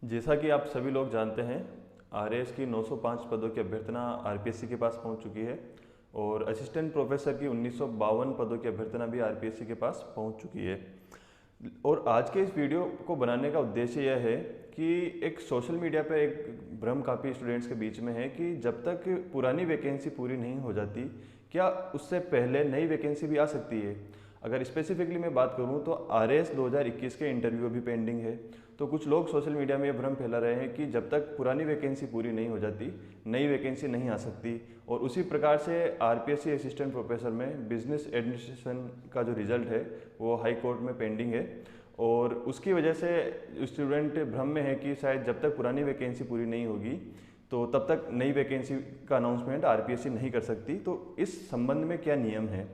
जैसा कि आप सभी लोग जानते हैं, आरएएस की 905 पदों की अभ्यर्थना आरपीएससी के पास पहुंच चुकी है और असिस्टेंट प्रोफेसर की 1952 पदों की अभ्यर्थना भी आरपीएससी के पास पहुंच चुकी है। और आज के इस वीडियो को बनाने का उद्देश्य यह है कि एक सोशल मीडिया पर एक भ्रम काफ़ी स्टूडेंट्स के बीच में है कि जब तक पुरानी वैकेंसी पूरी नहीं हो जाती, क्या उससे पहले नई वैकेंसी भी आ सकती है। अगर स्पेसिफिकली मैं बात करूं तो आरएएस 2021 के इंटरव्यू अभी पेंडिंग है। तो कुछ लोग सोशल मीडिया में ये भ्रम फैला रहे हैं कि जब तक पुरानी वैकेंसी पूरी नहीं हो जाती, नई वैकेंसी नहीं आ सकती। और उसी प्रकार से आरपीएससी असिस्टेंट प्रोफेसर में बिजनेस एडमिनिस्ट्रेशन का जो रिजल्ट है वो हाई कोर्ट में पेंडिंग है और उसकी वजह से स्टूडेंट भ्रम में है कि शायद जब तक पुरानी वैकेंसी पूरी नहीं होगी तो तब तक नई वैकेंसी का अनाउंसमेंट आरपीएससी नहीं कर सकती। तो इस संबंध में क्या नियम है?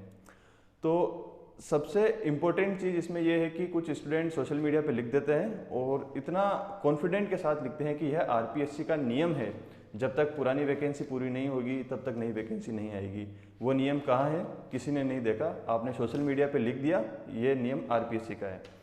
तो सबसे इम्पोर्टेंट चीज़ इसमें यह है कि कुछ स्टूडेंट सोशल मीडिया पे लिख देते हैं और इतना कॉन्फिडेंट के साथ लिखते हैं कि यह आरपीएससी का नियम है, जब तक पुरानी वैकेंसी पूरी नहीं होगी तब तक नई वैकेंसी नहीं आएगी। वो नियम कहाँ है? किसी ने नहीं देखा, आपने सोशल मीडिया पे लिख दिया ये नियम आरपीएससी का है।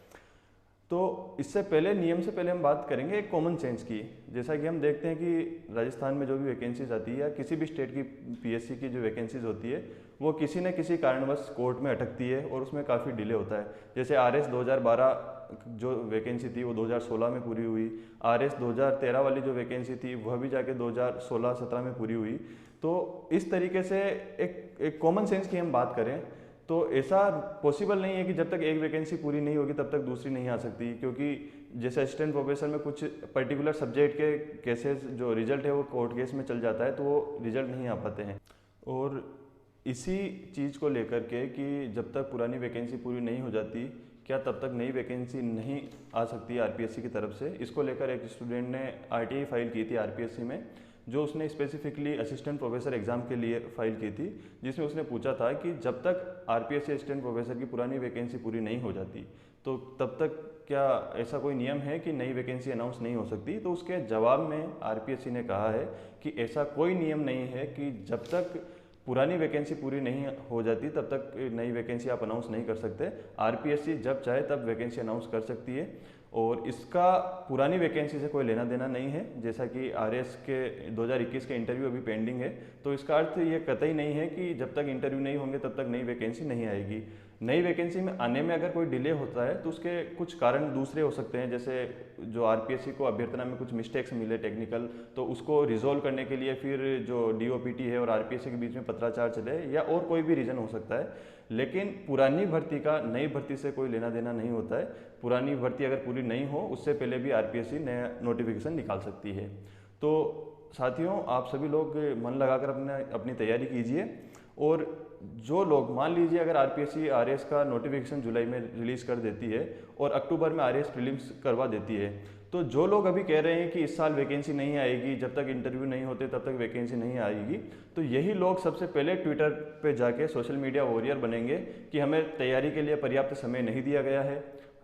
तो इससे पहले नियम से पहले हम बात करेंगे एक कॉमन सेंस की। जैसा कि हम देखते हैं कि राजस्थान में जो भी वैकेंसीज आती है या किसी भी स्टेट की पीएससी की जो वैकेंसीज होती है वो किसी न किसी कारणवश कोर्ट में अटकती है और उसमें काफ़ी डिले होता है। जैसे आरएस 2012 जो वैकेंसी थी वो 2016 में पूरी हुई, आरएस 2013 वाली जो वैकेंसी थी वह भी जाके 2016-17 में पूरी हुई। तो इस तरीके से एक कॉमन सेंस की हम बात करें तो ऐसा पॉसिबल नहीं है कि जब तक एक वैकेंसी पूरी नहीं होगी तब तक दूसरी नहीं आ सकती, क्योंकि जैसे असिस्टेंट प्रोफेसर में कुछ पर्टिकुलर सब्जेक्ट के केसेस जो रिजल्ट है वो कोर्ट केस में चल जाता है तो वो रिजल्ट नहीं आ पाते हैं। और इसी चीज़ को लेकर के कि जब तक पुरानी वैकेंसी पूरी नहीं हो जाती क्या तब तक नई वैकेंसी नहीं आ सकती आरपीएससी की तरफ से, इसको लेकर एक स्टूडेंट ने आरटीआई फाइल की थी आरपीएससी में, जो उसने स्पेसिफिकली असिस्टेंट प्रोफेसर एग्जाम के लिए फाइल की थी, जिसमें उसने पूछा था कि जब तक आरपीएससी असिस्टेंट प्रोफेसर की पुरानी वैकेंसी पूरी नहीं हो जाती तो तब तक क्या ऐसा कोई नियम है कि नई वैकेंसी अनाउंस नहीं हो सकती। तो उसके जवाब में आरपीएससी ने कहा है कि ऐसा कोई नियम नहीं है कि जब तक पुरानी वैकेंसी पूरी नहीं हो जाती तब तक नई वैकेंसी आप अनाउंस नहीं कर सकते। आरपीएससी जब चाहे तब वैकेंसी अनाउंस कर सकती है और इसका पुरानी वैकेंसी से कोई लेना देना नहीं है। जैसा कि आरएएस के 2021 के इंटरव्यू अभी पेंडिंग है तो इसका अर्थ ये कतई नहीं है कि जब तक इंटरव्यू नहीं होंगे तब तक नई वैकेंसी नहीं आएगी। नई वैकेंसी में आने में अगर कोई डिले होता है तो उसके कुछ कारण दूसरे हो सकते हैं, जैसे जो आरपीएससी को अभ्यर्थना में कुछ मिस्टेक्स मिले टेक्निकल, तो उसको रिजोल्व करने के लिए फिर जो डीओपीटी है और आरपीएससी के बीच में पत्राचार चले या और कोई भी रीज़न हो सकता है। लेकिन पुरानी भर्ती का नई भर्ती से कोई लेना देना नहीं होता है। पुरानी भर्ती अगर पूरी नहीं हो उससे पहले भी आरपीएससी नया नोटिफिकेशन निकाल सकती है। तो साथियों, आप सभी लोग मन लगाकर अपनी तैयारी कीजिए। और जो लोग मान लीजिए अगर आरपीएससी आरएएस का नोटिफिकेशन जुलाई में रिलीज कर देती है और अक्टूबर में आरएएस प्रीलिम्स करवा देती है, तो जो लोग अभी कह रहे हैं कि इस साल वैकेंसी नहीं आएगी, जब तक इंटरव्यू नहीं होते तब तक वैकेंसी नहीं आएगी, तो यही लोग सबसे पहले ट्विटर पे जाके सोशल मीडिया वॉरियर बनेंगे कि हमें तैयारी के लिए पर्याप्त समय नहीं दिया गया है,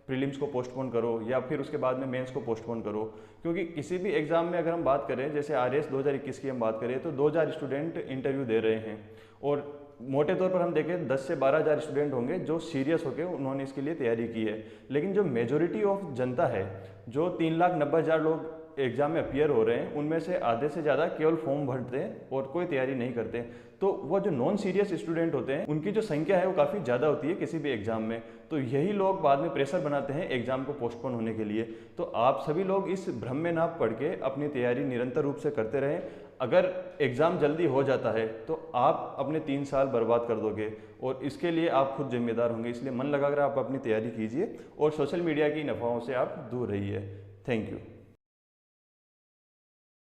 प्रीलिम्स को पोस्टपोन करो या फिर उसके बाद में मेंस को पोस्टपोन करो। क्योंकि किसी भी एग्जाम में अगर हम बात करें, जैसे आरएएस 2021 की हम बात करें तो 2000 स्टूडेंट इंटरव्यू दे रहे हैं और मोटे तौर पर हम देखें 10 से 12 हज़ार स्टूडेंट होंगे जो सीरियस होकर उन्होंने इसके लिए तैयारी की है। लेकिन जो मेजोरिटी ऑफ जनता है, जो 3,90,000 लोग एग्जाम में अपियर हो रहे हैं, उनमें से आधे से ज़्यादा केवल फॉर्म भरते हैं और कोई तैयारी नहीं करते। तो वो जो नॉन सीरियस स्टूडेंट होते हैं उनकी जो संख्या है वो काफ़ी ज़्यादा होती है किसी भी एग्जाम में। तो यही लोग बाद में प्रेशर बनाते हैं एग्जाम को पोस्टपोन होने के लिए। तो आप सभी लोग इस भ्रम में ना पड़ के अपनी तैयारी निरंतर रूप से करते रहें। अगर एग्ज़ाम जल्दी हो जाता है तो आप अपने 3 साल बर्बाद कर दोगे और इसके लिए आप खुद जिम्मेदार होंगे। इसलिए मन लगाकर आप अपनी तैयारी कीजिए और सोशल मीडिया की अफवाहों से आप दूर रहिए। Thank you.